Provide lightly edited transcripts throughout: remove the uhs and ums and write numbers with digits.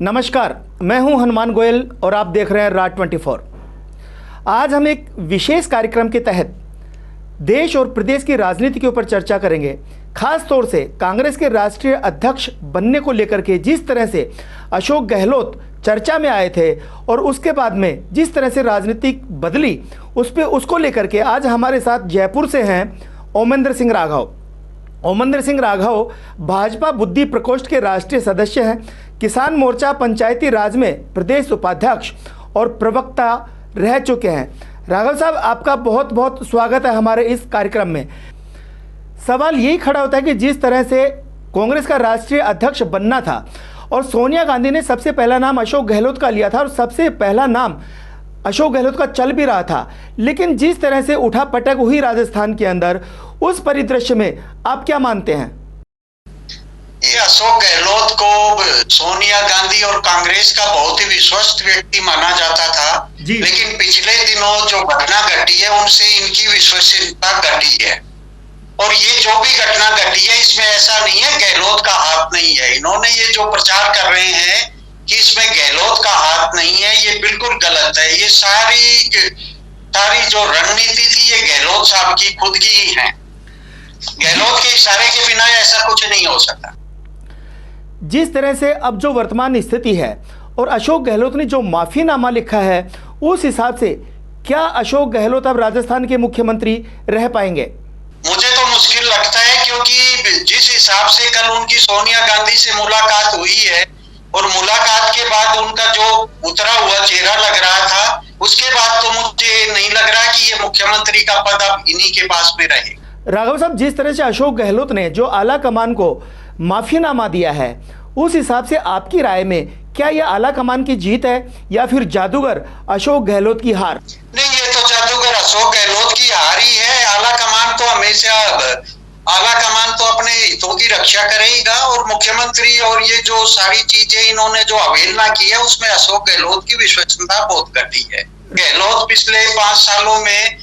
नमस्कार, मैं हूं हनुमान गोयल और आप देख रहे हैं राज 24। आज हम एक विशेष कार्यक्रम के तहत देश और प्रदेश की राजनीति के ऊपर चर्चा करेंगे। खास तौर से कांग्रेस के राष्ट्रीय अध्यक्ष बनने को लेकर के जिस तरह से अशोक गहलोत चर्चा में आए थे और उसके बाद में जिस तरह से राजनीति बदली उसको लेकर के आज हमारे साथ जयपुर से हैं ओमेंद्र सिंह राघव। ओमेंद्र सिंह राघव भाजपा बुद्धि प्रकोष्ठ के राष्ट्रीय सदस्य हैं, किसान मोर्चा पंचायती राज में प्रदेश उपाध्यक्ष और प्रवक्ता रह चुके हैं। राघव साहब, आपका बहुत बहुत स्वागत है हमारे इस कार्यक्रम में। सवाल यही खड़ा होता है कि जिस तरह से कांग्रेस का राष्ट्रीय अध्यक्ष बनना था और सोनिया गांधी ने सबसे पहला नाम अशोक गहलोत का लिया था और सबसे पहला नाम अशोक गहलोत का चल भी रहा था, लेकिन जिस तरह से उठा पटक हुई राजस्थान के अंदर, उस परिदृश्य में आप क्या मानते हैं? ये अशोक गहलोत को सोनिया गांधी और कांग्रेस का बहुत ही विश्वस्त व्यक्ति माना जाता था, लेकिन पिछले दिनों जो घटना घटी है उनसे इनकी विश्वसनीयता घटी है। और ये जो भी घटना घटी है इसमें ऐसा नहीं है गहलोत का हाथ नहीं है। इन्होंने ये जो प्रचार कर रहे हैं कि इसमें गहलोत का हाथ नहीं है, ये बिल्कुल गलत है। ये सारी जो रणनीति थी ये गहलोत साहब की खुद की ही है। गहलोत के इशारे के बिना ऐसा कुछ नहीं हो सकता। जिस तरह से अब जो वर्तमान स्थिति है और अशोक गहलोत ने जो माफीनामा लिखा है, उस हिसाब से क्या अशोक गहलोत अब राजस्थान के मुख्यमंत्री रह पाएंगे? मुझे तो मुश्किल लगता है, क्योंकि जिस हिसाब से कल उनकी सोनिया गांधी से मुलाकात हुई है और मुलाकात के बाद उनका जो उतरा हुआ चेहरा लग रहा था, उसके बाद तो मुझे नहीं लग रहा कि ये मुख्यमंत्री का पद अब इन्हीं के पास में रहे। राघव साहब, जिस तरह से अशोक गहलोत ने जो आला कमान को माफीनामा दिया है, उस हिसाब से आपकी राय में क्या यह आला कमान की जीत है या फिर जादूगर अशोक गहलोत की हार? नहीं, ये तो जादूगर अशोक गहलोत की हार ही है। आला कमान तो हमेशा अपने हितों की रक्षा करेगा और मुख्यमंत्री और ये जो सारी चीजें इन्होंने जो अवहेलना की है उसमें अशोक गहलोत की विश्वसनीयता बहुत घटी है। गहलोत पिछले 5 सालों में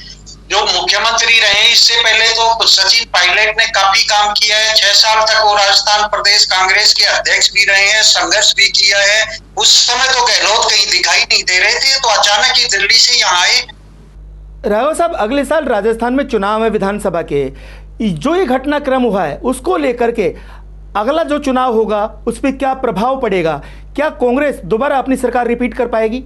जो मुख्यमंत्री रहे, इससे पहले तो सचिन पायलट ने काफी काम किया है। 6 साल तक वो राजस्थान प्रदेश कांग्रेस के अध्यक्ष भी रहे हैं, संघर्ष भी किया है। उस समय तो गहलोत कहीं दिखाई नहीं दे रहे थे, तो अचानक ही दिल्ली से यहाँ आए। राघव साहब, अगले साल राजस्थान में चुनाव है विधानसभा के, जो ये घटनाक्रम हुआ है उसको लेकर के अगला जो चुनाव होगा उस पर क्या प्रभाव पड़ेगा? क्या कांग्रेस दोबारा अपनी सरकार रिपीट कर पाएगी?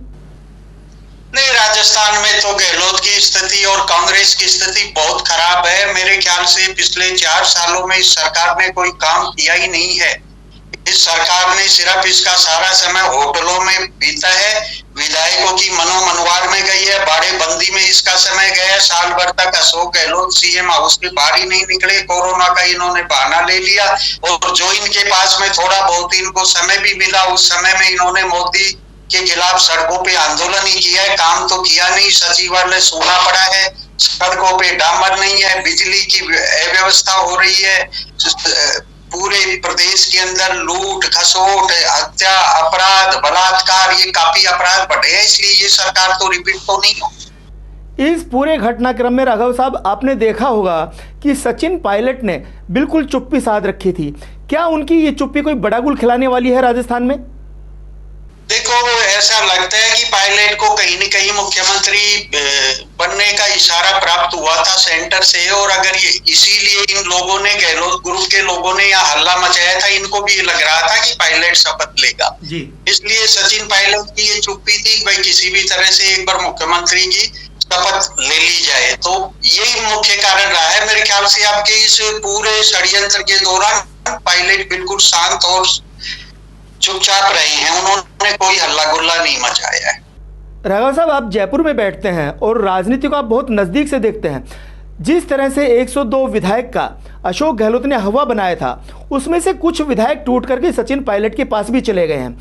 नहीं, राजस्थान में तो गहलोत की स्थिति और कांग्रेस की स्थिति बहुत खराब है। मेरे ख्याल से पिछले 4 सालों में इस सरकार ने कोई काम किया ही नहीं है। इस सरकार ने सिर्फ इसका सारा समय होटलों में बीता है, विधायकों की मनोमनवार में गई है, बाड़ेबंदी में इसका समय गया। साल भर तक अशोक गहलोत सीएम हाउस के बाहर ही नहीं निकले। कोरोना का इन्होंने बहाना ले लिया और जो इनके पास में थोड़ा बहुत इनको समय भी मिला, उस समय में इन्होंने मोदी के खिलाफ सड़कों पे आंदोलन ही किया है। काम तो किया नहीं, सचिवालय सूना पड़ा है, सड़कों पे डामर नहीं है, बिजली की अव्यवस्था हो रही है। पूरे प्रदेश के अंदर लूट खसोट, हत्या, अपराध, बलात्कार, ये काफी अपराध बढ़े हैं, इसलिए ये सरकार तो रिपीट तो नहीं हो। इस पूरे घटनाक्रम में राघव साहब, आपने देखा होगा कि सचिन पायलट ने बिल्कुल चुप्पी साध रखी थी। क्या उनकी ये चुप्पी कोई बड़ा गुल खिलाने वाली है राजस्थान में? देखो, ऐसा लगता है कि पायलट को कहीं न कहीं मुख्यमंत्री बनने का इशारा प्राप्त हुआ था सेंटर से, और अगर ये इसीलिए इन लोगों ने, गहलोत ग्रुप के लोगों ने यहाँ हल्ला मचाया था, इनको भी लग रहा था कि पायलट शपथ लेगा जी। इसलिए सचिन पायलट की ये चुप्पी थी, भाई किसी भी तरह से एक बार मुख्यमंत्री की शपथ ले ली जाए। तो यही मुख्य कारण रहा है मेरे ख्याल से। आपके इस पूरे षड्यंत्र के दौरान पायलट बिल्कुल शांत और चुपचाप रहे हैं, उन्होंने कोई हल्ला गुल्ला नहीं मचाया है। राघव साहब, आप जयपुर में बैठते हैं और राजनीति को आप बहुत नज़दीक से देखते हैं। जिस तरह से 102 विधायक का अशोक गहलोत ने हवा बनाया था, उसमें से कुछ विधायक टूट करके सचिन पायलट के पास भी चले गए हैं।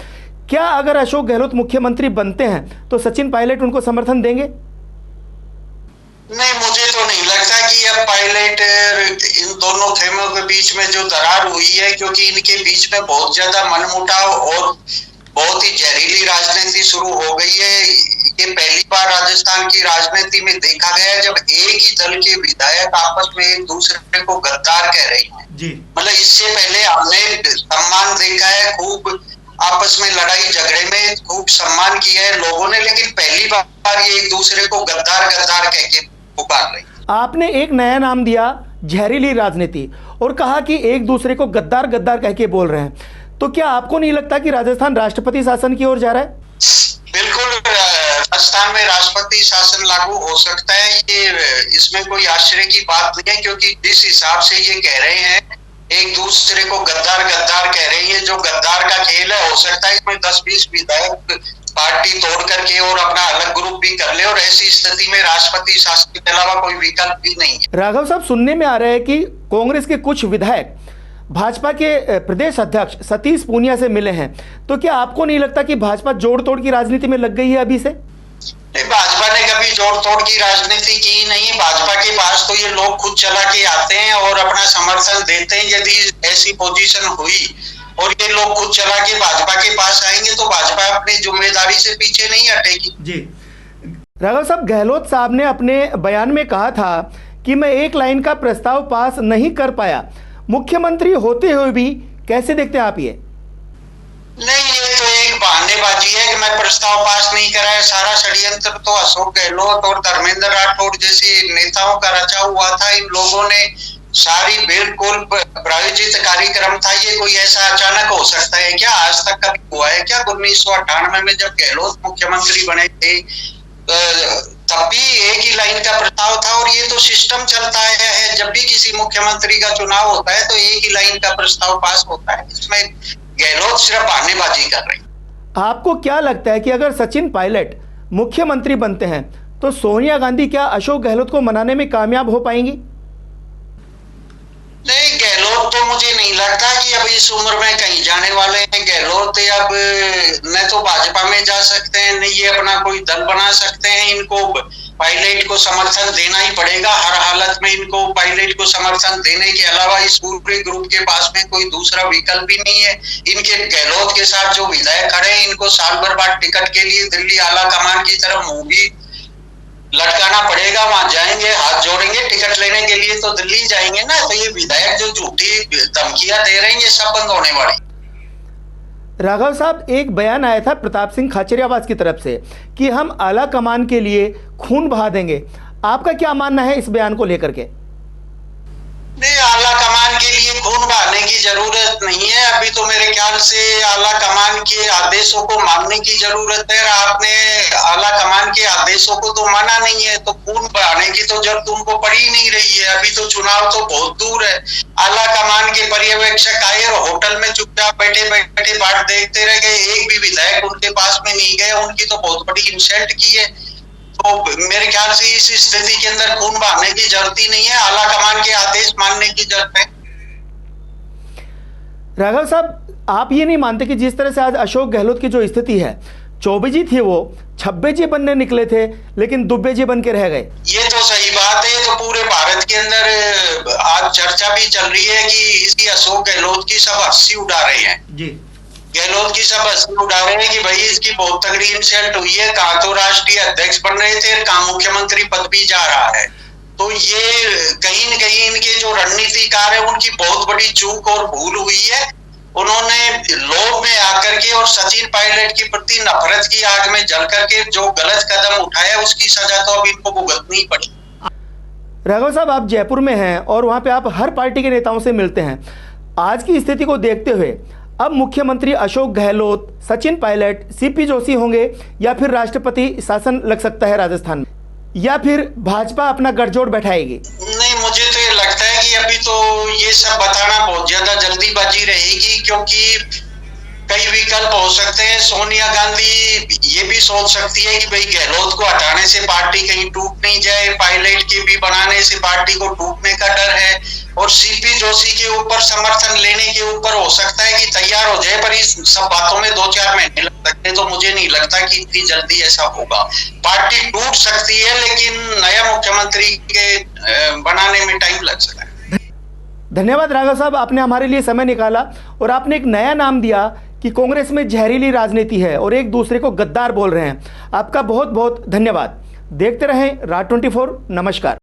क्या अगर अशोक गहलोत मुख्यमंत्री बनते हैं तो सचिन पायलट उनको समर्थन देंगे? नहीं, मुझे तो नहीं लगता कि अब पायलट इन दोनों खेमों के बीच में जो दरार हुई है, क्योंकि इनके बीच में बहुत ज्यादा मनमुटाव और बहुत ही जहरीली राजनीति शुरू हो गई है। ये पहली बार राजस्थान की राजनीति में देखा गया है जब एक ही दल के विधायक आपस में एक दूसरे को गद्दार कह रहे हैं। मतलब इससे पहले हमने सम्मान देखा है खूब आपस में लड़ाई झगड़े में खूब सम्मान किया है लोगों ने, लेकिन पहली बार ये एक दूसरे को गद्दार गद्दार कह के पुकार रहे। आपने एक नया नाम दिया, जहरीली राजनीति, और कहा कि एक दूसरे को गद्दार गद्दार कह के बोल रहे हैं। तो क्या आपको नहीं लगता कि राजस्थान राष्ट्रपति शासन की ओर जा रहा है? बिल्कुल, राजस्थान में राष्ट्रपति शासन लागू हो सकता है, ये इसमें कोई आश्चर्य की बात नहीं है, क्योंकि जिस हिसाब से ये कह रहे हैं एक दूसरे को गद्दार गद्दार कह रहे हैं, ये जो गद्दार का खेल है, हो सकता है इसमें 10-20 विधायक पार्टी तोड़ करके और अपना अलग ग्रुप भी कर ले, और ऐसी स्थिति में राष्ट्रपति शासन के अलावा कोई विकल्प भी नहीं है। राघव साहब, सुनने में आ रहा है कि कांग्रेस के कुछ विधायक भाजपा के प्रदेश अध्यक्ष सतीश पूनिया से मिले हैं, तो क्या आपको नहीं लगता कि भाजपा जोड़ तोड़ की राजनीति में लग गई है अभी से? भाजपा ने कभी जोड़ तोड़ की राजनीति की नहीं। भाजपा के पास तो ये लोग खुद चला के आते हैं और अपना समर्थन देते हैं। यदि ऐसी पोजीशन हुई और ये लोग खुद चला के भाजपा के पास आएंगे तो भाजपा अपनी जिम्मेदारी से पीछे नहीं हटेगी। जी राघव साहब, गहलोत साहब ने अपने बयान में कहा था कि मैं एक लाइन का प्रस्ताव पास नहीं कर पाया। मुख्यमंत्री होते हुए भी कैसे देखते हैं आप ये? नहीं, ये तो एक बहानेबाजी है कि मैं प्रस्ताव पास नहीं कराया। सारा षड्यंत्र तो अशोक गहलोत और धर्मेंद्र राठौड़ जैसे नेताओं का रचा हुआ था। इन लोगों ने सारी बिल्कुल प्रायोजित कार्यक्रम था। ये कोई ऐसा अचानक हो सकता है क्या? आज तक कभी हुआ है क्या? 1998 में जब गहलोत मुख्यमंत्री बने थे तब भी एक ही लाइन का प्रस्ताव था, और ये तो सिस्टम चलता है। जब भी किसी मुख्यमंत्री का चुनाव होता है तो एक ही लाइन का प्रस्ताव पास होता है। इसमें गहलोत सिर्फ बहानेबाजी कर रहे हैं। आपको क्या लगता है कि अगर सचिन पायलट मुख्यमंत्री बनते हैं तो सोनिया गांधी क्या अशोक गहलोत को मनाने में कामयाब हो पाएंगी? नहीं, गहलोत तो मुझे नहीं लगता कि अब इस उम्र में कहीं जाने वाले हैं। गहलोत अब न तो भाजपा में जा सकते हैं, न ये अपना कोई दल बना सकते हैं। इनको पायलट को समर्थन देना ही पड़ेगा हर हालत में। इनको पायलट को समर्थन देने के अलावा इस पूरे ग्रुप के पास में कोई दूसरा विकल्प भी नहीं है। इनके गहलोत के साथ जो विधायक खड़े हैं इनको साल भर बाद टिकट के लिए दिल्ली आला कमान की तरफ मुंह भी लटकाना पड़ेगा। वहां जाएंगे, हाथ जोड़ेंगे टिकट लेने के लिए तो दिल्ली जाएंगे ना। तो ये विधायक जो झूठी धमकियां दे रहे हैं ये सब बंद होने वाली। राघव साहब, एक बयान आया था प्रताप सिंह खाचरियावास की तरफ से कि हम आला कमान के लिए खून बहा देंगे। आपका क्या मानना है इस बयान को लेकर के? नहीं, आला कमान के लिए खून बहाने की जरूरत नहीं है। अभी तो मेरे ख्याल से आला कमान के आदेशों को मानने की जरूरत है। आपने आला कमान के आदेशों को तो माना नहीं है, तो खून बहाने की तो जरूरत उनको पड़ी ही नहीं रही है। अभी तो चुनाव तो बहुत दूर है। आला कमान के पर्यवेक्षक आए और होटल में चुपचाप बैठे बैठे बाट देखते रह गए। एक भी विधायक उनके पास में नहीं गए। उनकी तो बहुत बड़ी इंसल्ट की है। तो मेरे ख्याल से इस स्थिति के अंदर खून बहाने की जरूरत ही नहीं है। आला कमान के आदेश मानने की जरूरत है। राघव साहब, आप ये नहीं मानते कि जिस तरह से आज अशोक गहलोत की जो स्थिति है, चौबेजी थे वो 26 बनने निकले थे लेकिन दुब्बेजी बन के रह गए? ये तो सही बात है। तो पूरे भारत के अंदर आज चर्चा भी चल रही है कि इसी अशोक गहलोत की सब हंसी उड़ा रहे हैं। जी, गहलोत की सब हंसी उड़ा रहे हैं कि भाई इसकी बहुत तगड़ी इंसल्ट हुई है। कहाँ तो राष्ट्रीय अध्यक्ष बन रहे थे, कहाँ मुख्यमंत्री पद भी जा रहा है। तो ये कहीं न कहीं इनके जो रणनीतिकार है उनकी बहुत बड़ी चूक और भूल हुई है। उन्होंने लोभ में आकर के और सचिन पायलट के प्रति नफरत की आग में जल करके जो गलत कदम उठाया उसकी सजा तो अब इनको भुगतनी पड़ी। राघव साहब, आप जयपुर में हैं और वहाँ पे आप हर पार्टी के नेताओं से मिलते हैं। आज की स्थिति को देखते हुए अब मुख्यमंत्री अशोक गहलोत, सचिन पायलट, सीपी जोशी होंगे या फिर राष्ट्रपति शासन लग सकता है राजस्थान में, या फिर भाजपा अपना गठजोड़ बैठाएगी? नहीं, मुझे तो ये लगता है कि अभी तो ये सब बताना बहुत ज्यादा जल्दीबाजी रहेगी, क्योंकि कई विकल्प हो सकते हैं। सोनिया गांधी ये भी सोच सकती है कि भाई गहलोत को हटाने से पार्टी कहीं टूट नहीं जाए। पायलट के भी बनाने से पार्टी को टूटने का डर है। और सीपी जोशी के ऊपर समर्थन लेने के ऊपर हो सकता है कि तैयार हो जाए, पर इस सब बातों में 2-4 महीने लग सकते। तो मुझे नहीं लगता कि इतनी जल्दी ऐसा होगा। पार्टी टूट सकती है लेकिन नया मुख्यमंत्री के बनाने में टाइम लग सकता है। धन्यवाद राघव साहब, आपने हमारे लिए समय निकाला और आपने एक नया नाम दिया कि कांग्रेस में जहरीली राजनीति है और एक दूसरे को गद्दार बोल रहे हैं। आपका बहुत बहुत धन्यवाद। देखते रहें राज 24। नमस्कार।